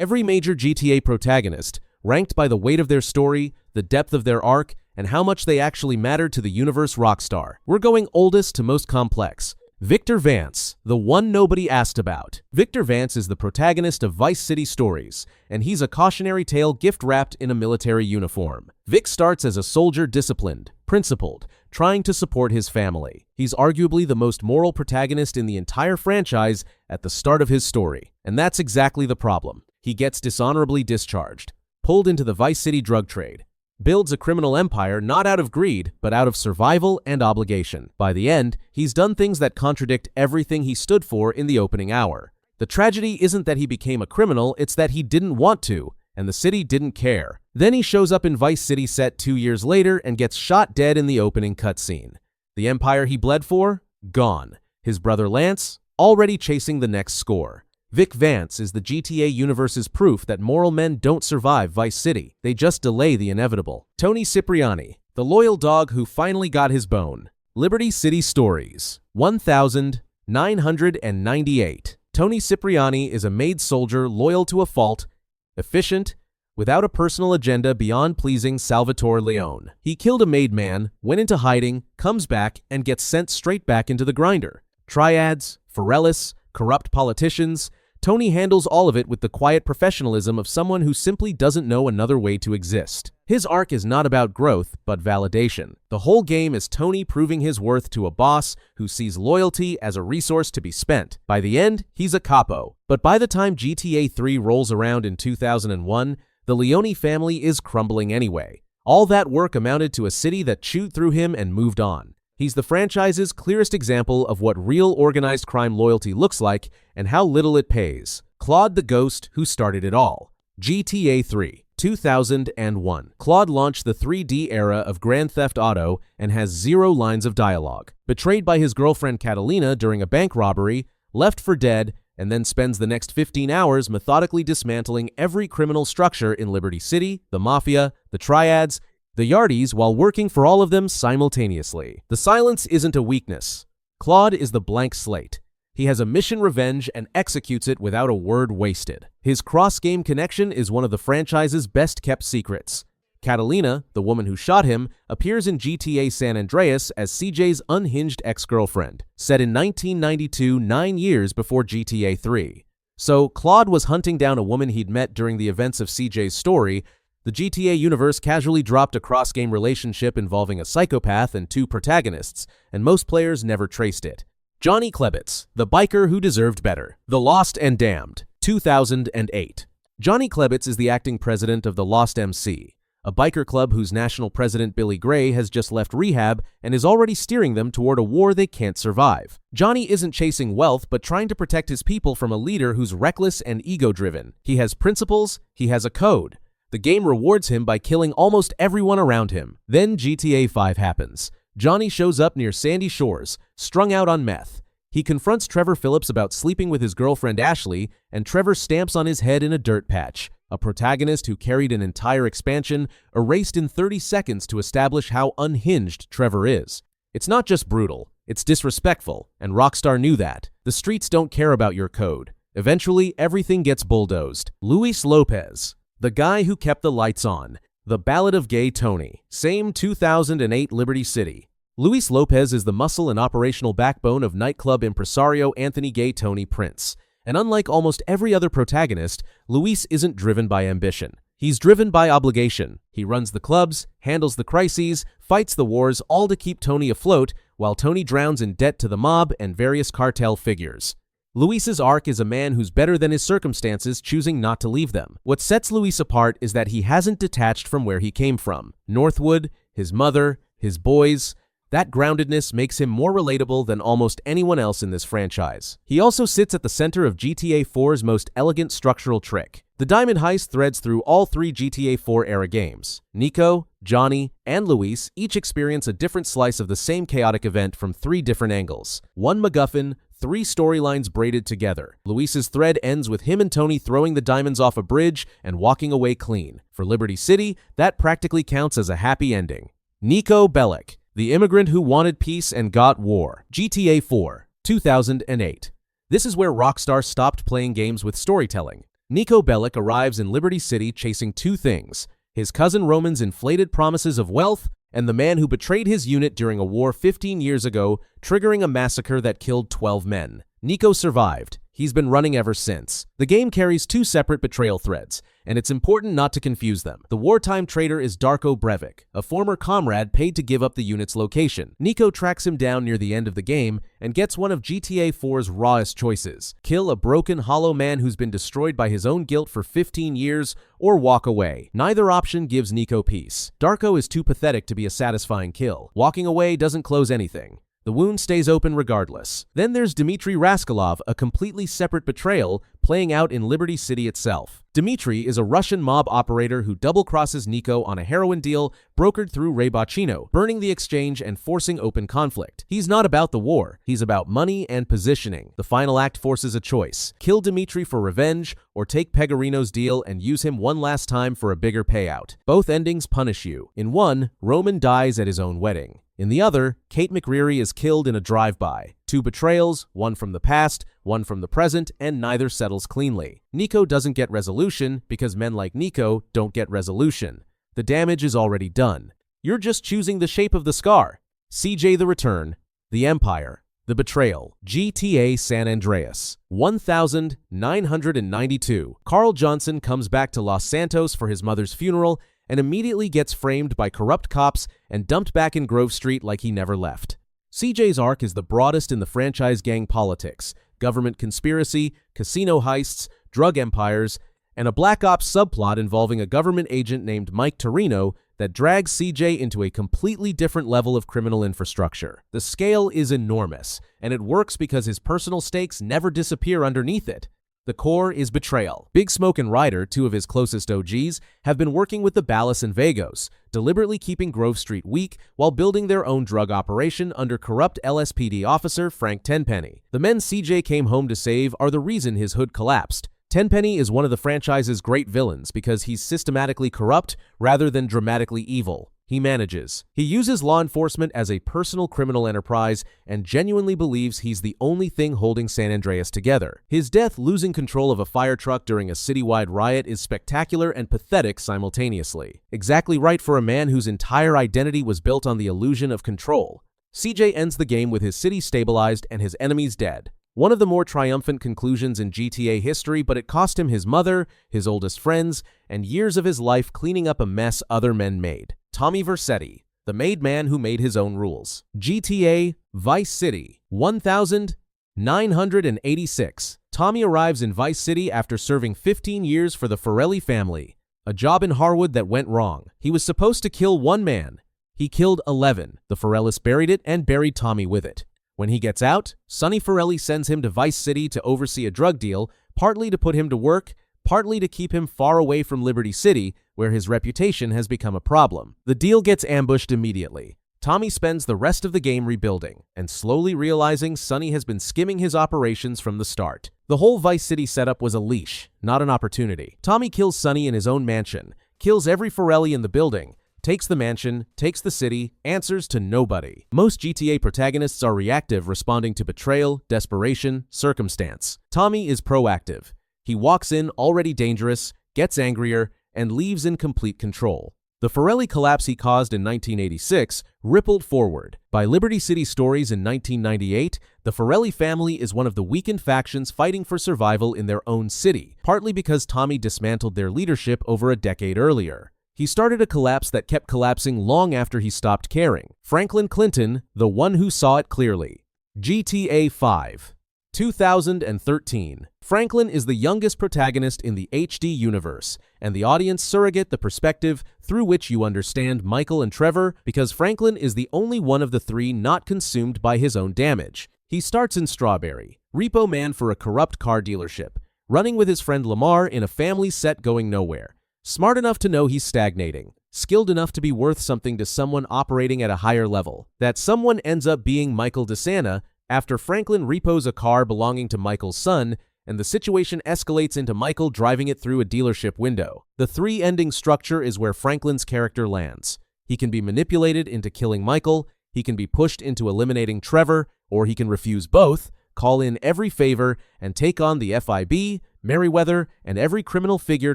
Every major GTA protagonist, ranked by the weight of their story, the depth of their arc, and how much they actually mattered to the universe Rockstar. We're going oldest to most complex. Victor Vance, the one nobody asked about. Victor Vance is the protagonist of Vice City Stories, and he's a cautionary tale gift-wrapped in a military uniform. Vic starts as a soldier disciplined, principled, trying to support his family. He's arguably the most moral protagonist in the entire franchise at the start of his story. And that's exactly the problem. He gets dishonorably discharged, pulled into the Vice City drug trade, builds a criminal empire not out of greed, but out of survival and obligation. By the end, he's done things that contradict everything he stood for in the opening hour. The tragedy isn't that he became a criminal, it's that he didn't want to, and the city didn't care. Then he shows up in Vice City set 2 years later and gets shot dead in the opening cutscene. The empire he bled for? Gone. His brother Lance? Already chasing the next score. Vic Vance is the GTA universe's proof that moral men don't survive Vice City, they just delay the inevitable. Tony Cipriani, the loyal dog who finally got his bone. Liberty City Stories, 1998. Tony Cipriani is a made soldier loyal to a fault, efficient, without a personal agenda beyond pleasing Salvatore Leone. He killed a made man, went into hiding, comes back, and gets sent straight back into the grinder. Triads, Forellis, corrupt politicians, Tony handles all of it with the quiet professionalism of someone who simply doesn't know another way to exist. His arc is not about growth, but validation. The whole game is Tony proving his worth to a boss who sees loyalty as a resource to be spent. By the end, he's a capo. But by the time GTA 3 rolls around in 2001, the Leone family is crumbling anyway. All that work amounted to a city that chewed through him and moved on. He's the franchise's clearest example of what real organized crime loyalty looks like and how little it pays. Claude the Ghost, who started it all. GTA 3, 2001. Claude launched the 3D era of Grand Theft Auto and has 0 lines of dialogue. Betrayed by his girlfriend Catalina during a bank robbery, left for dead, and then spends the next 15 hours methodically dismantling every criminal structure in Liberty City, the Mafia, the Triads, the Yardies, while working for all of them simultaneously. The silence isn't a weakness. Claude is the blank slate. He has a mission revenge and executes it without a word wasted. His cross-game connection is one of the franchise's best-kept secrets. Catalina, the woman who shot him, appears in GTA San Andreas as CJ's unhinged ex-girlfriend, set in 1992, 9 years before GTA 3. So, Claude was hunting down a woman he'd met during the events of CJ's story. The GTA universe casually dropped a cross-game relationship involving a psychopath and 2 protagonists, and most players never traced it. Johnny Klebitz, the biker who deserved better. The Lost and Damned, 2008. Johnny Klebitz is the acting president of the Lost MC, a biker club whose national president Billy Gray has just left rehab and is already steering them toward a war they can't survive. Johnny isn't chasing wealth, but trying to protect his people from a leader who's reckless and ego-driven. He has principles, he has a code. The game rewards him by killing almost everyone around him. Then GTA 5 happens. Johnny shows up near Sandy Shores, strung out on meth. He confronts Trevor Phillips about sleeping with his girlfriend Ashley, and Trevor stamps on his head in a dirt patch. A protagonist who carried an entire expansion, erased in 30 seconds to establish how unhinged Trevor is. It's not just brutal, it's disrespectful, and Rockstar knew that. The streets don't care about your code. Eventually, everything gets bulldozed. Luis Lopez, the guy who kept the lights on. The Ballad of Gay Tony. Same 2008 Liberty City. Luis Lopez is the muscle and operational backbone of nightclub impresario Anthony Gay Tony Prince. And unlike almost every other protagonist, Luis isn't driven by ambition. He's driven by obligation. He runs the clubs, handles the crises, fights the wars, all to keep Tony afloat, while Tony drowns in debt to the mob and various cartel figures. Luis's arc is a man who's better than his circumstances, choosing not to leave them. What sets Luis apart is that he hasn't detached from where he came from. Northwood, his mother, his boys. That groundedness makes him more relatable than almost anyone else in this franchise. He also sits at the center of GTA 4's most elegant structural trick. The Diamond Heist threads through all 3 GTA 4 era games. Nico, Johnny, and Luis each experience a different slice of the same chaotic event from 3 different angles. One MacGuffin, 3 storylines braided together. Luis's thread ends with him and Tony throwing the diamonds off a bridge and walking away clean. For Liberty City, that practically counts as a happy ending. Nico Bellic, the immigrant who wanted peace and got war. GTA 4, 2008. This is where Rockstar stopped playing games with storytelling. Nico Bellic arrives in Liberty City chasing two things: his cousin Roman's inflated promises of wealth and the man who betrayed his unit during a war 15 years ago, triggering a massacre that killed 12 men. Nico survived. He's been running ever since. The game carries two separate betrayal threads, and it's important not to confuse them. The wartime traitor is Darko Breivik, a former comrade paid to give up the unit's location. Nico tracks him down near the end of the game and gets one of GTA 4's rawest choices: kill a broken, hollow man who's been destroyed by his own guilt for 15 years, or walk away. Neither option gives Nico peace. Darko is too pathetic to be a satisfying kill. Walking away doesn't close anything. The wound stays open regardless. Then there's Dmitry Raskolov, a completely separate betrayal playing out in Liberty City itself. Dmitry is a Russian mob operator who double-crosses Nico on a heroin deal brokered through Ray Bacino, burning the exchange and forcing open conflict. He's not about the war, he's about money and positioning. The final act forces a choice: kill Dmitry for revenge, or take Pegorino's deal and use him one last time for a bigger payout. Both endings punish you. In one, Roman dies at his own wedding. In the other, Kate McCreary is killed in a drive-by. Two betrayals, one from the past, one from the present, and neither settles cleanly. Nico doesn't get resolution because men like Nico don't get resolution. The damage is already done. You're just choosing the shape of the scar. CJ: The Return, The Empire, The Betrayal, GTA San Andreas. 1992. Carl Johnson comes back to Los Santos for his mother's funeral and immediately gets framed by corrupt cops and dumped back in Grove Street like he never left. CJ's arc is the broadest in the franchise gang politics, government conspiracy, casino heists, drug empires, and a Black Ops subplot involving a government agent named Mike Torino that drags CJ into a completely different level of criminal infrastructure. The scale is enormous, and it works because his personal stakes never disappear underneath it. The core is betrayal. Big Smoke and Ryder, two of his closest OGs, have been working with the Ballas and Vagos, deliberately keeping Grove Street weak while building their own drug operation under corrupt LSPD officer Frank Tenpenny. The men CJ came home to save are the reason his hood collapsed. Tenpenny is one of the franchise's great villains because he's systematically corrupt rather than dramatically evil. He manages. He uses law enforcement as a personal criminal enterprise and genuinely believes he's the only thing holding San Andreas together. His death losing control of a fire truck during a citywide riot is spectacular and pathetic simultaneously. Exactly right for a man whose entire identity was built on the illusion of control. CJ ends the game with his city stabilized and his enemies dead. One of the more triumphant conclusions in GTA history, but it cost him his mother, his oldest friends, and years of his life cleaning up a mess other men made. Tommy Vercetti, the made man who made his own rules. GTA Vice City. 1986. Tommy arrives in Vice City after serving 15 years for the Forelli family, a job in Harwood that went wrong. He was supposed to kill one man. He killed 11. The Forellis buried it and buried Tommy with it. When he gets out, Sonny Forelli sends him to Vice City to oversee a drug deal, partly to put him to work, partly to keep him far away from Liberty City, where his reputation has become a problem. The deal gets ambushed immediately. Tommy spends the rest of the game rebuilding, and slowly realizing Sonny has been skimming his operations from the start. The whole Vice City setup was a leash, not an opportunity. Tommy kills Sonny in his own mansion, kills every Forelli in the building, takes the mansion, takes the city, answers to nobody. Most GTA protagonists are reactive, responding to betrayal, desperation, circumstance. Tommy is proactive. He walks in already dangerous, gets angrier, and leaves in complete control. The Forelli collapse he caused in 1986 rippled forward. By Liberty City Stories in 1998, the Forelli family is one of the weakened factions fighting for survival in their own city, partly because Tommy dismantled their leadership over a decade earlier. He started a collapse that kept collapsing long after he stopped caring. Franklin Clinton, the one who saw it clearly. GTA 5. 2013. Franklin is the youngest protagonist in the HD universe, and the audience surrogate the perspective through which you understand Michael and Trevor, because Franklin is the only one of the three not consumed by his own damage. He starts in Strawberry, repo man for a corrupt car dealership, running with his friend Lamar in a family set going nowhere. Smart enough to know he's stagnating, skilled enough to be worth something to someone operating at a higher level. That someone ends up being Michael DeSanta after Franklin repos a car belonging to Michael's son, and the situation escalates into Michael driving it through a dealership window. The three-ending structure is where Franklin's character lands. He can be manipulated into killing Michael, he can be pushed into eliminating Trevor, or he can refuse both, call in every favor, and take on the FIB, Merryweather, and every criminal figure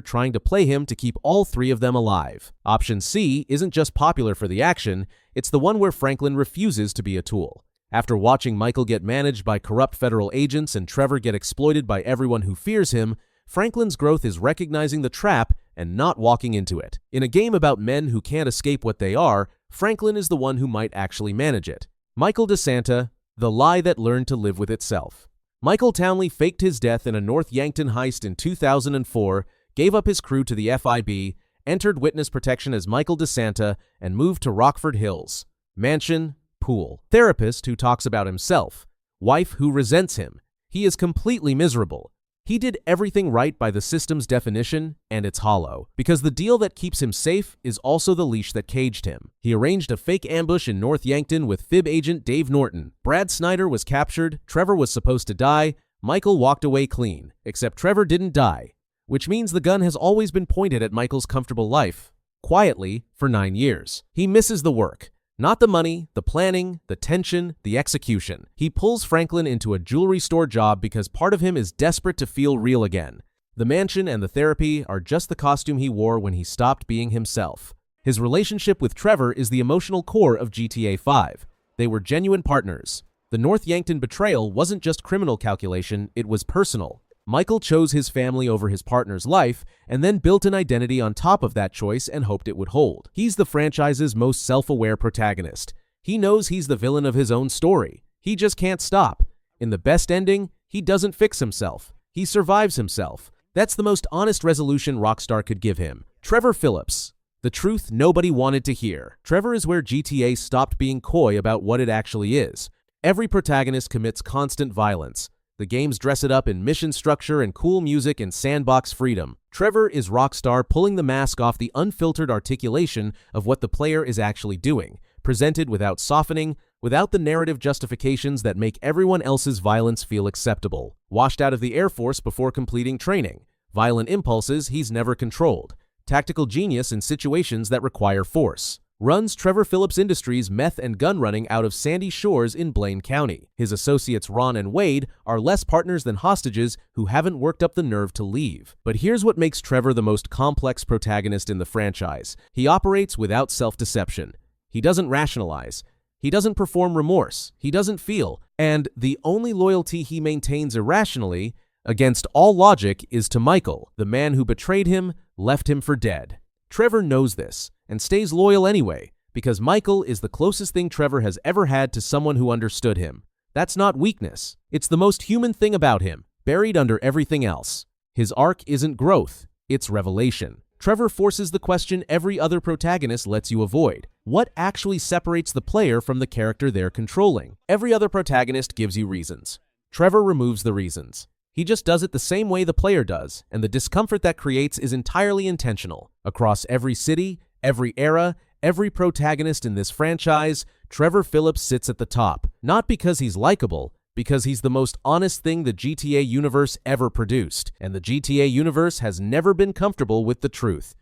trying to play him to keep all three of them alive. Option C isn't just popular for the action, it's the one where Franklin refuses to be a tool. After watching Michael get managed by corrupt federal agents and Trevor get exploited by everyone who fears him, Franklin's growth is recognizing the trap and not walking into it. In a game about men who can't escape what they are, Franklin is the one who might actually manage it. Michael DeSanta, The Lie That Learned to Live With Itself. Michael Townley faked his death in a North Yankton heist in 2004, gave up his crew to the FIB, entered witness protection as Michael DeSanta, and moved to Rockford Hills. Mansion, pool. Therapist who talks about himself. Wife who resents him. He is completely miserable. He did everything right by the system's definition, and it's hollow, because the deal that keeps him safe is also the leash that caged him. He arranged a fake ambush in North Yankton with fib agent Dave Norton. Brad Snyder was captured, Trevor was supposed to die, Michael walked away clean. Except Trevor didn't die, which means the gun has always been pointed at Michael's comfortable life, quietly, for 9 years. He misses the work. Not the money, the planning, the tension, the execution. He pulls Franklin into a jewelry store job because part of him is desperate to feel real again. The mansion and the therapy are just the costume he wore when he stopped being himself. His relationship with Trevor is the emotional core of GTA 5. They were genuine partners. The North Yankton betrayal wasn't just criminal calculation, it was personal. Michael chose his family over his partner's life, and then built an identity on top of that choice and hoped it would hold. He's the franchise's most self-aware protagonist. He knows he's the villain of his own story. He just can't stop. In the best ending, he doesn't fix himself. He survives himself. That's the most honest resolution Rockstar could give him. Trevor Phillips. The truth nobody wanted to hear. Trevor is where GTA stopped being coy about what it actually is. Every protagonist commits constant violence. The games dress it up in mission structure and cool music and sandbox freedom. Trevor is Rockstar pulling the mask off the unfiltered articulation of what the player is actually doing, presented without softening, without the narrative justifications that make everyone else's violence feel acceptable. Washed out of the Air Force before completing training. Violent impulses he's never controlled. Tactical genius in situations that require force. Runs Trevor Phillips Industries meth and gun running out of Sandy Shores in Blaine County. His associates Ron and Wade are less partners than hostages who haven't worked up the nerve to leave. But here's what makes Trevor the most complex protagonist in the franchise. He operates without self-deception. He doesn't rationalize. He doesn't perform remorse. He doesn't feel. And the only loyalty he maintains irrationally, against all logic, is to Michael, the man who betrayed him, left him for dead. Trevor knows this, and stays loyal anyway, because Michael is the closest thing Trevor has ever had to someone who understood him. That's not weakness. It's the most human thing about him, buried under everything else. His arc isn't growth, it's revelation. Trevor forces the question every other protagonist lets you avoid. What actually separates the player from the character they're controlling? Every other protagonist gives you reasons. Trevor removes the reasons. He just does it the same way the player does, and the discomfort that creates is entirely intentional. Across every city, every era, every protagonist in this franchise, Trevor Phillips sits at the top. Not because he's likable, because he's the most honest thing the GTA universe ever produced, and the GTA universe has never been comfortable with the truth.